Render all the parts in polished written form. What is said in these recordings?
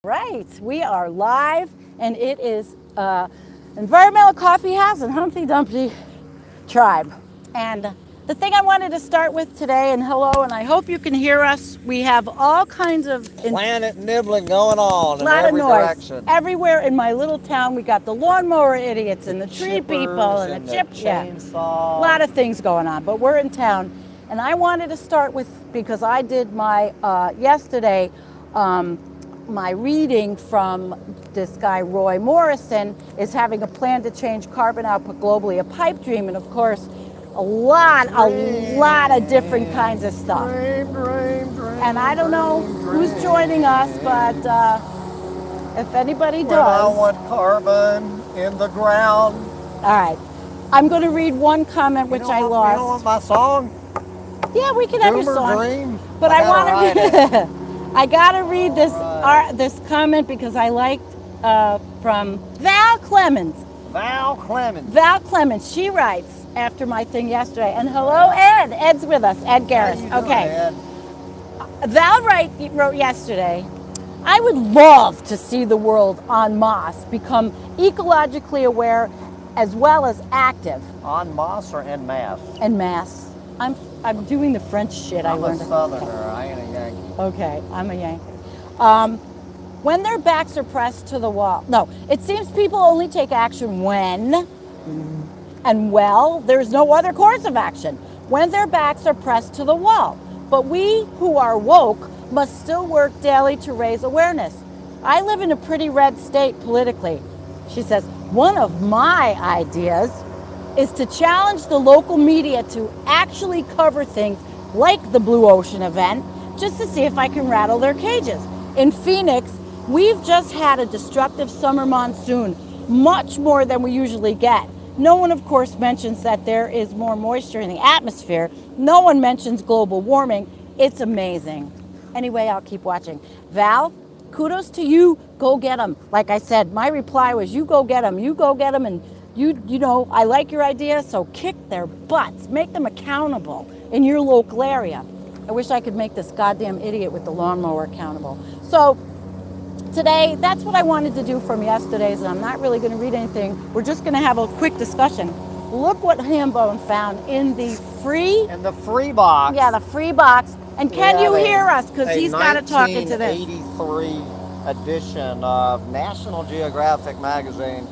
Right, we are live, and it is Environmental Coffee House in Humpty Dumpty Tribe. And the thing I wanted to start with today, and hello, and I hope you can hear us. We have all kinds of planet nibbling going on in noise every direction. everywhere in my little town. We got the lawnmower idiots and the tree people and the chainsaw. A lot of things going on, but we're in town, and I wanted to start with, because I did my yesterday. My reading from this guy, Roy Morrison, is having a plan to change carbon output globally, a pipe dream, and of course, a lot of different kinds of stuff. And I don't know who's joining us, but if anybody does. I want carbon in the ground. All right. I'm going to read one comment which I lost. You don't want my song? Yeah, we can have your song. Dream? But I want to read I gotta read this this comment because I liked from Val Clemens. Val Clemens. Val Clemens. She writes after my thing yesterday. And hello, Ed. Ed's with us. Ed Garris. Okay. Ed? Val wrote yesterday. I would love to see the world en masse become ecologically aware as well as active. En masse or en masse? En masse. I'm doing the French shit I learned. I'm a Southerner. I ain't a Yankee. Okay, I'm a Yankee. When their backs are pressed to the wall. No, it seems people only take action when, and well, there's no other course of action. When their backs are pressed to the wall. But we who are woke must still work daily to raise awareness. I live in a pretty red state politically. She says, one of my ideas is to challenge the local media to actually cover things like the Blue Ocean event, just to see if I can rattle their cages. In Phoenix, we've just had a destructive summer monsoon, much more than we usually get. No one, of course, mentions that there is more moisture in the atmosphere. No one mentions global warming. It's amazing. Anyway, I'll keep watching. Val, kudos to you. Go get them. Like I said, my reply was, you go get them. You go get them, and you know, I like your idea, so kick their butts. Make them accountable in your local area. I wish I could make this goddamn idiot with the lawnmower accountable. So today, that's what I wanted to do from yesterday's, and I'm not really going to read anything. We're just going to have a quick discussion. Look what Hambone found in the free... In the free box. Yeah, the free box. And can you hear us? Because he's got to talk into this. 1983 edition of National Geographic magazine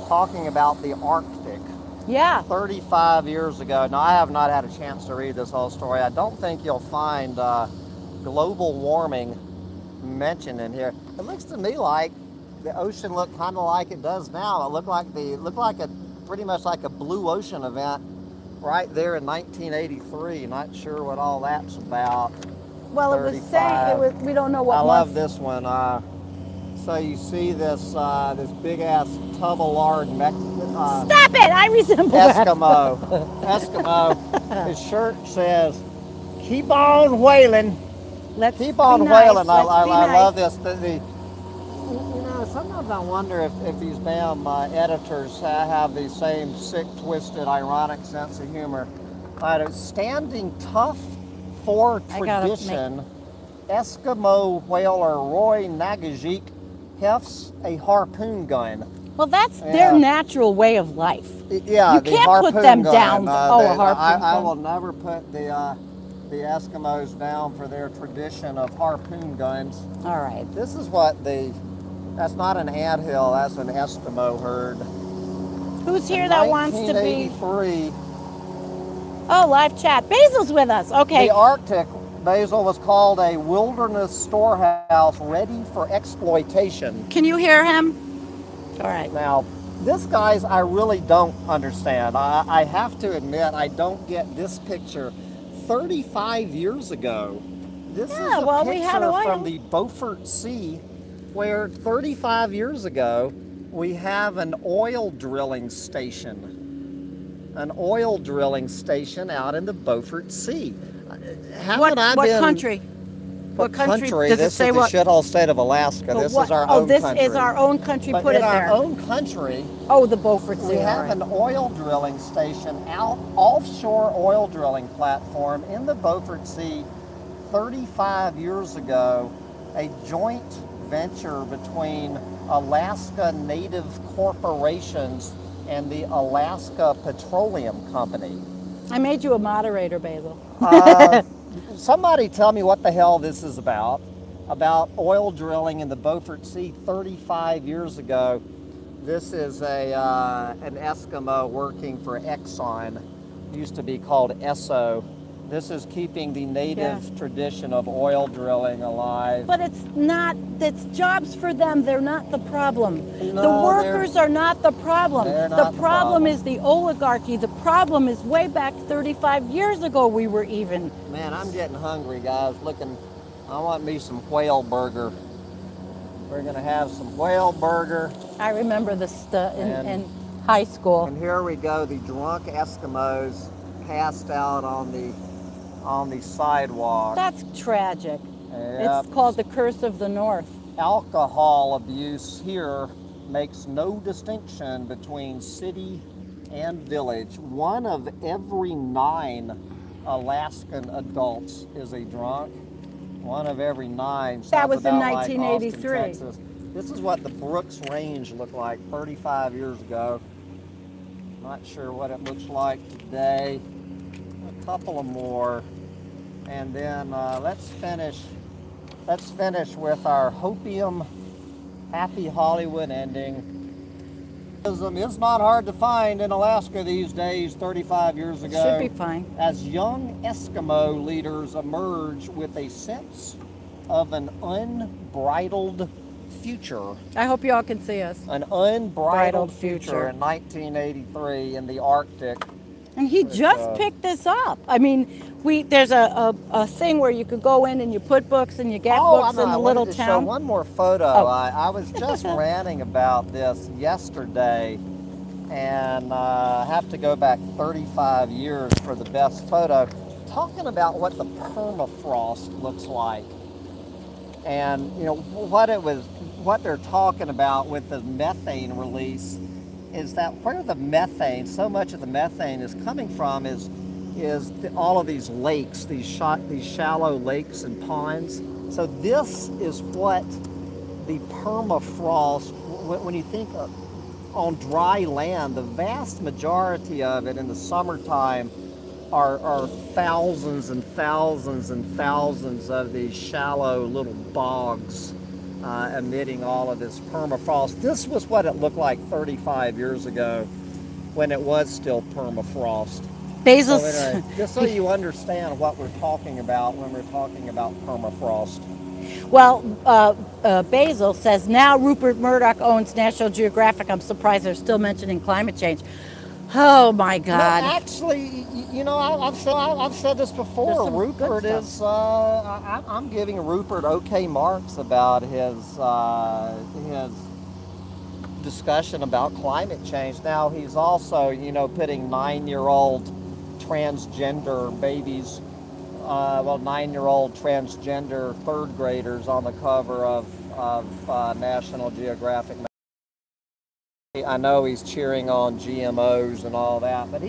talking about the Arctic. Yeah. 35 years ago. Now, I have not had a chance to read this whole story. I don't think you'll find global warming mentioned in here. It looks to me like the ocean looked kind of like it does now. It looked like pretty much like a blue ocean event right there in 1983. Not sure what all that's about. Well, 35. It was saying we don't know what. I love this one. So you see this this big ass tub of lard Stop it! I resemble Eskimo. Eskimo. His shirt says, "Keep on whaling." Keep on whaling. I love this. You know, sometimes I wonder if these damn editors have the same sick, twisted, ironic sense of humor. Standing tough for tradition, Eskimo whaler Roy Nagajik hefts a harpoon gun. Well, that's their natural way of life. Yeah, you can't put them down. A harpoon I will never put the Eskimos down for their tradition of harpoon guns. All right. This is what that's not an anthill, that's an Eskimo herd. Who's here that wants to be? 1983. Oh, live chat. Basil's with us. Okay. The Arctic, Basil, was called a wilderness storehouse ready for exploitation. Can you hear him? All right. Now, this, guys, I really don't understand. I have to admit, I don't get this picture. 35 years ago, this is a picture from the Beaufort Sea, where 35 years ago, we have an oil drilling station. An oil drilling station out in the Beaufort Sea. What country? What country? This is the shithole state of Alaska. This is our own country. Oh, this is our own country. Put it there. In our own country. Oh, the Beaufort Sea. We have an oil drilling station offshore oil drilling platform in the Beaufort Sea 35 years ago. A joint venture between Alaska Native corporations and the Alaska Petroleum Company. I made you a moderator, Basil. Somebody tell me what the hell this is about oil drilling in the Beaufort Sea 35 years ago. This is an Eskimo working for Exxon, used to be called Esso. This is keeping the native tradition of oil drilling alive. But it's jobs for them. They're not the problem. No, the workers are not the problem. The problem is the oligarchy. The problem is way back 35 years ago we were even. Man, I'm getting hungry, guys. I want me some whale burger. We're going to have some whale burger. I remember this in high school. And here we go, the drunk Eskimos passed out on the sidewalk. That's tragic. Yep. It's called the curse of the North. Alcohol abuse here makes no distinction between city and village. 1 of every 9 Alaskan adults is a drunk. 1 of every 9. That was in like 1983. Austin, Texas. This is what the Brooks Range looked like 35 years ago. Not sure what it looks like today. A couple of more, and then let's finish with our hopium happy Hollywood ending. It's not hard to find in Alaska these days. 35 years ago, should be fine. As young Eskimo leaders emerge with a sense of an unbridled future. I hope you all can see us. An unbridled future in 1983 in the Arctic. And he just picked this up. I mean, there's a thing where you could go in and you put books and you get books in the little town. Show one more photo. Oh. I was just ranting about this yesterday, and I have to go back 35 years for the best photo, talking about what the permafrost looks like. And you know what they're talking about with the methane release is that where the methane, so much of the methane is coming from is all of these lakes, these shallow lakes and ponds. So this is what the permafrost, when you think on dry land, the vast majority of it in the summertime are thousands and thousands and thousands of these shallow little bogs emitting all of this permafrost. This was what it looked like 35 years ago when it was still permafrost. Basil, so anyway, just so you understand what we're talking about when we're talking about permafrost. Well, Basil says now Rupert Murdoch owns National Geographic. I'm surprised they're still mentioning climate change. Oh my God! No, actually, you know, I've said this before. Rupert is. I'm giving Rupert okay marks about his discussion about climate change. Now he's also, you know, putting 9-year-old transgender babies, 9-year-old transgender third graders on the cover of National Geographic. I know he's cheering on GMOs and all that, but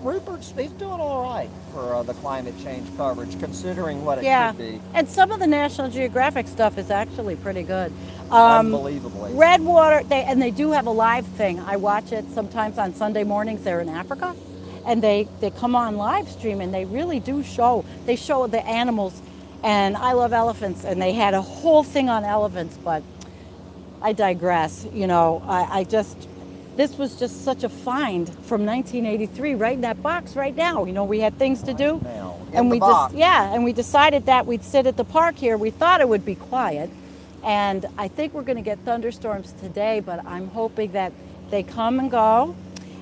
Rupert's doing all right for the climate change coverage, considering what it could be. And some of the National Geographic stuff is actually pretty good. Unbelievably. Redwater, they do have a live thing. I watch it sometimes on Sunday mornings. They're in Africa, and they come on live stream, and they really do show. They show the animals, and I love elephants, and they had a whole thing on elephants, but I digress. You know, this was just such a find from 1983, right in that box right now. You know, we had things to do, and we decided that we'd sit at the park here. We thought it would be quiet, and I think we're going to get thunderstorms today, but I'm hoping that they come and go,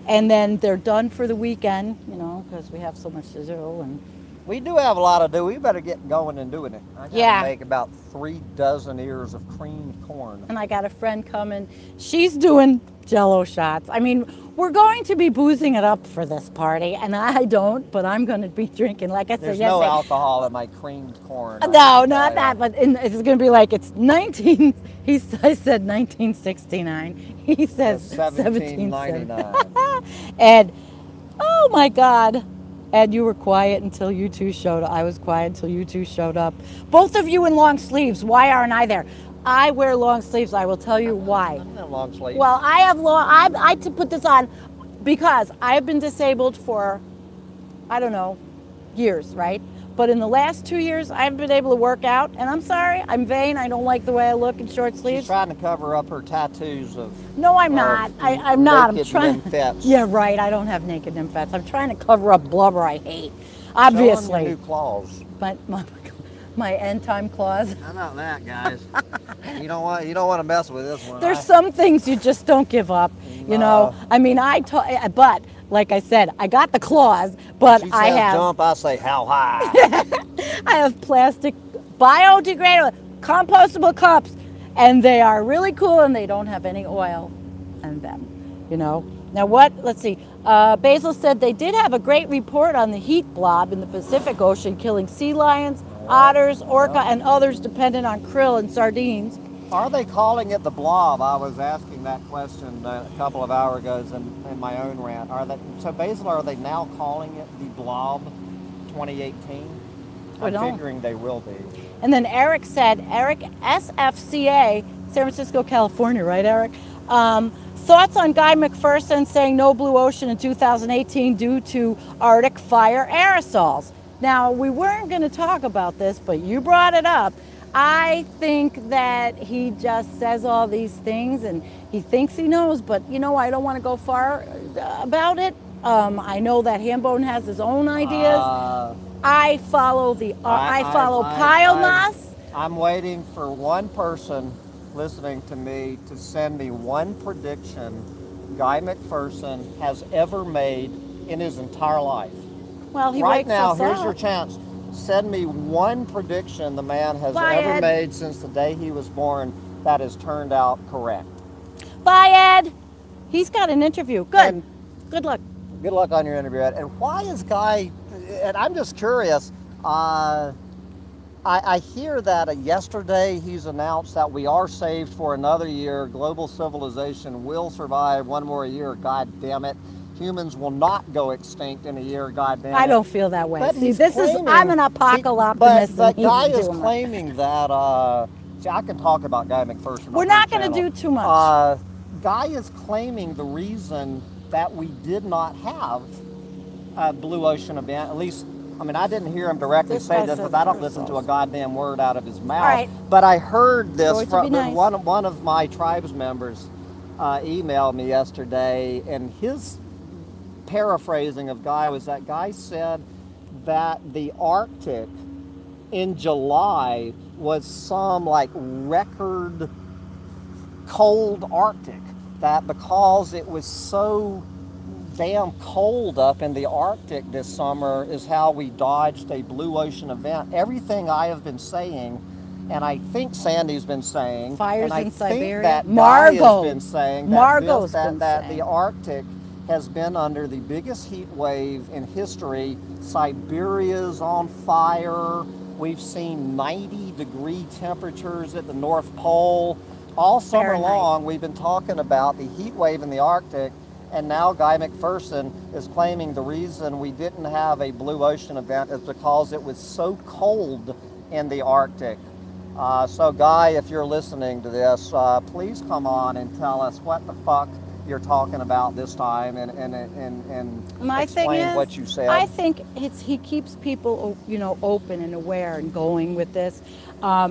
and then they're done for the weekend, you know, because we have so much to do. And we do have a lot to do. We better get going and doing it. I gotta make about 3 dozen ears of creamed corn. And I got a friend coming. She's doing Jell-O shots. I mean, we're going to be boozing it up for this party, and I don't, but I'm going to be drinking. Like I said There's yesterday. no alcohol in my creamed corn. No, not that, but it's going to be like it's 19. I said 1969. He says 1799. And oh my God. And you were quiet until you two showed up. I was quiet until you two showed up. Both of you in long sleeves. Why aren't I there? I wear long sleeves. I will tell you why. I don't have long sleeves. Well, I have long. I to put this on because I have been disabled for, I don't know, years, right? But in the last 2 years, I've been able to work out, and I'm sorry, I'm vain. I don't like the way I look in short sleeves. She's trying to cover up her tattoos of. No, I'm not. I'm not. I'm trying. Nymphets. Yeah, right. I don't have naked nymphets. I'm trying to cover up blubber I hate. Obviously. Show them your new claws. But my end time claws. How about that, guys? You don't want to mess with this one. There's some things you just don't give up. No. You know. I mean, but like I said, I got the claws, but she I says have. Jump. I say how high. I have plastic, biodegradable, compostable cups, and they are really cool, and they don't have any oil in them. You know. Now what? Let's see. Basil said they did have a great report on the heat blob in the Pacific Ocean, killing sea lions, otters, orca, and others dependent on krill and sardines. Are they calling it the blob? I was asking that question a couple of hours ago in my own rant. So Basil, are they now calling it the blob 2018? I'm figuring they will be. And then Eric said, Eric, SFCA, San Francisco, California, right, Eric? Thoughts on Guy McPherson saying no blue ocean in 2018 due to Arctic fire aerosols. Now, we weren't going to talk about this, but you brought it up. I think that he just says all these things and he thinks he knows, but you know, I don't want to go far about it. I know that Hambone has his own ideas. I follow Pyomas. I'm waiting for one person listening to me to send me one prediction Guy McPherson has ever made in his entire life. Well, he right wakes now, us here's up. your chance. Send me one prediction the man has ever made since the day he was born that has turned out correct. Bye, Ed. He's got an interview. Good. Good luck. Good luck on your interview, Ed. And why is Guy, and I'm just curious, I hear that yesterday he's announced that we are saved for another year. Global civilization will survive one more year. God damn it. Humans will not go extinct in a year, God damn it. I don't feel that way. But see, I'm an apocalypse. But Guy is claiming that, see, I can talk about Guy McPherson. We're not going to do too much. Guy is claiming the reason that we did not have a blue ocean event, at least, I mean, I didn't hear him directly say this because I don't listen to a goddamn word out of his mouth. Right. But I heard this from nice. one of my tribes members emailed me yesterday, and his paraphrasing of Guy was that Guy said that the Arctic in July was some like record cold Arctic, that because it was so damn cold up in the Arctic this summer is how we dodged a blue ocean event. Everything I have been saying, and I think Sandy's been saying, fires and I in think Siberia. that Margot Guy has been saying Margot's that the Arctic has been under the biggest heat wave in history. Siberia's on fire. We've seen 90-degree temperatures at the North Pole. All summer long, we've been talking about the heat wave in the Arctic, and now Guy McPherson is claiming the reason we didn't have a blue ocean event is because it was so cold in the Arctic. So Guy, if you're listening to this, please come on and tell us what the fuck you're talking about this time, and explain what you said. I think he keeps people, you know, open and aware and going with this. I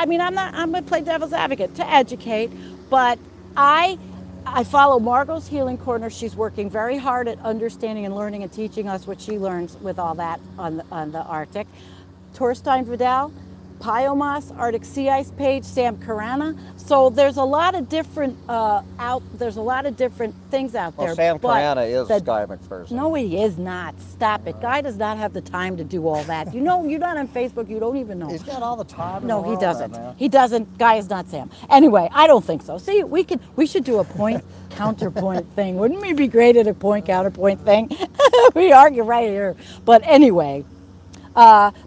mean, I'm going to play devil's advocate to educate, but I follow Margot's Healing Corner. She's working very hard at understanding and learning and teaching us what she learns with all that on the Arctic. Torstein Vidal, Pyomas, Arctic Sea Ice page, Sam Carana. So there's a lot of different there's a lot of different things out there. Well, Sam Carana is Guy McPherson. No, he is not. Stop it. Guy does not have the time to do all that. You know, you're not on Facebook. You don't even know. He's got all the time. No, he doesn't. He doesn't. Guy is not Sam. Anyway, I don't think so. See, we should do a point counterpoint thing. Wouldn't we be great at a point counterpoint thing? We argue right here. But anyway.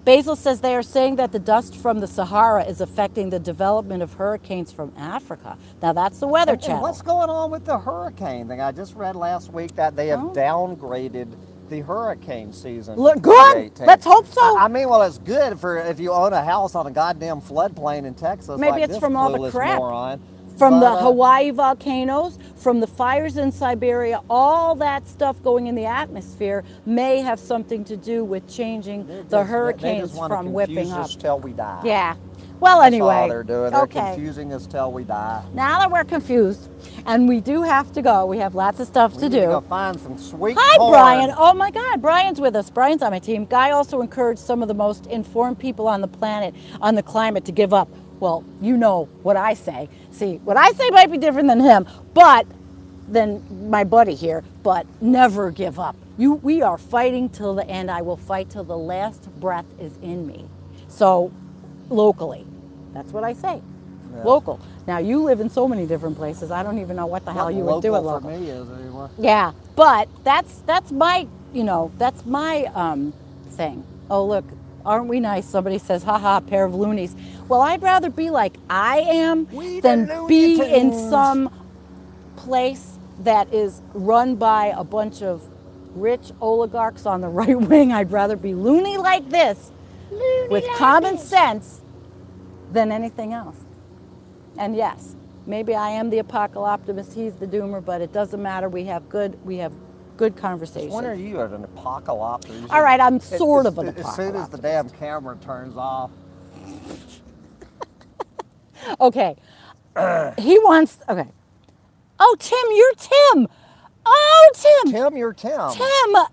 Basil says they are saying that the dust from the Sahara is affecting the development of hurricanes from Africa. Now that's the Weather Channel. And what's going on with the hurricane thing? I just read last week that they have downgraded the hurricane season. Look good. Let's hope so. I mean, well, it's good for if you own a house on a goddamn floodplain in Texas. Maybe like it's from all the crap. Moron. From the Hawaii volcanoes, from the fires in Siberia, all that stuff going in the atmosphere may have something to do with changing the hurricanes from whipping up. Us till we die. Yeah. Well, anyway. That's all they're doing. They're okay. confusing us till we die. Now that we're confused, and we do have to go, we have lots of stuff to do. We need to go find some sweet Hi, corn. Brian. Oh my God, Brian's with us. Brian's on my team. Guy also encouraged some of the most informed people on the planet on the climate to give up. Well, you know what I say. See, what I say might be different than him, but than my buddy here, but never give up. We are fighting till the end. I will fight till the last breath is in me. So, locally, that's what I say. Yeah. Local. Now, you live in so many different places. I don't even know what the hell you would do at local. For me is anymore. Yeah, but that's my, that's my thing. Oh, look. Aren't we nice? Somebody says, haha, pair of loonies. Well, I'd rather be like I am than be in some place that is run by a bunch of rich oligarchs on the right wing. I'd rather be loony like this with common sense than anything else. And yes, maybe I am the apocalyptimist, he's the doomer, but it doesn't matter. We have good conversation. When are you an apocalyptic? All right, I'm sort of an apocalyptic. As soon as the damn camera turns off. Okay. He wants, okay. Oh, Tim, you're Tim. Oh, Tim. Tim, you're Tim.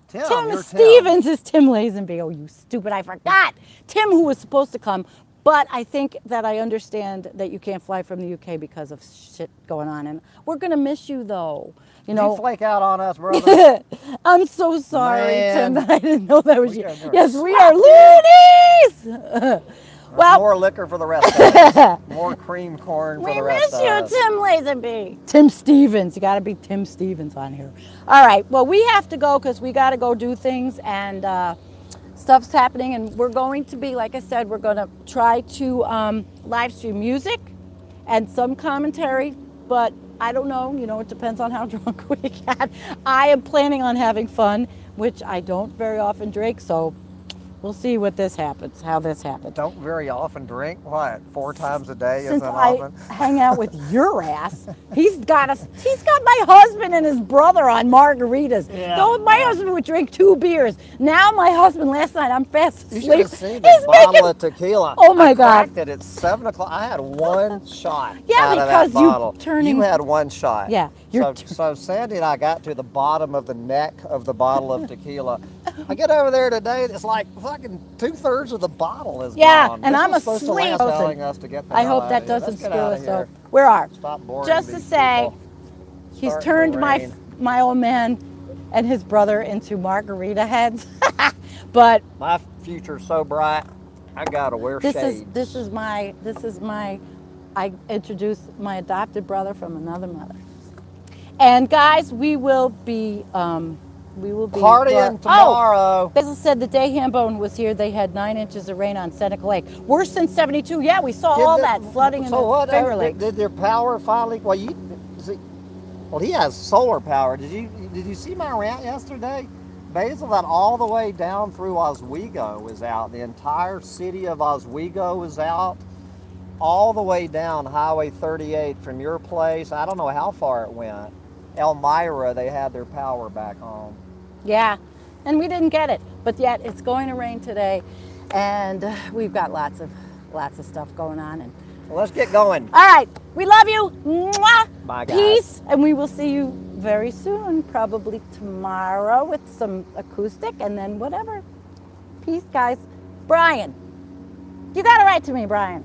Tim Stevens is Tim Lazenby. Oh, you stupid, I forgot. Tim, who was supposed to come. But I think that I understand that you can't fly from the UK because of shit going on. And we're going to miss you, though. You know, you flake out on us, brother. I'm so sorry, Man. Tim. I didn't know that was you. Yes, we are loonies. Well, more liquor for the rest of us. More cream corn for the rest of us. We miss you, Tim Lazenby. Tim Stevens. You got to be Tim Stevens on here. All right. Well, we have to go because we got to go do things and stuff's happening. And we're going to be, like I said, we're going to try to live stream music and some commentary, but I don't know, it depends on how drunk we get. I am planning on having fun, which I don't very often drink, so we'll see how this happens. Don't very often drink? What, 4 times a day Since isn't often? I hang out with your ass, he's got my husband and his brother on margaritas. Yeah. Though my husband would drink 2 beers. Now my husband, last night, I'm fast asleep. You should have seen the bottle of tequila. Oh my God. I cracked it at 7 o'clock. I had 1 shot yeah, out of that bottle. You had 1 shot. Yeah. So Sandy and I got to the bottom of the neck of the bottle of tequila. I get over there today, it's like fucking 2/3 of the bottle is gone. And I'm supposed asleep. To telling us to get the I hell hope out that of here. doesn't Let's get screw out of us here. up. We are. Stop boring Just to these say, people. he's Starting turned to my rain. old man and his brother into margarita heads. But my future's so bright, I gotta wear shades. This is my. I introduced my adopted brother from another mother. And guys, we will be partying tomorrow. Basil said the day Hambone was here, they had 9 inches of rain on Seneca Lake. Worse than 72. Yeah, we saw all that flooding in the Fair Lake. Did their power finally? Well, he has solar power. Did you see my rant yesterday? Basil, that all the way down through Oswego was out. The entire city of Oswego was out. All the way down Highway 38 from your place. I don't know how far it went. Elmira, they had their power back on. Yeah, and we didn't get it, but yet it's going to rain today, and we've got lots of stuff going on. And well, let's get going. All right, we love you. Mwah. Bye, guys. Peace, and we will see you very soon, probably tomorrow with some acoustic, and then whatever. Peace, guys. Brian, you got to write to me, Brian.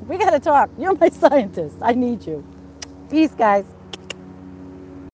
We got to talk. You're my scientist. I need you. Peace, guys.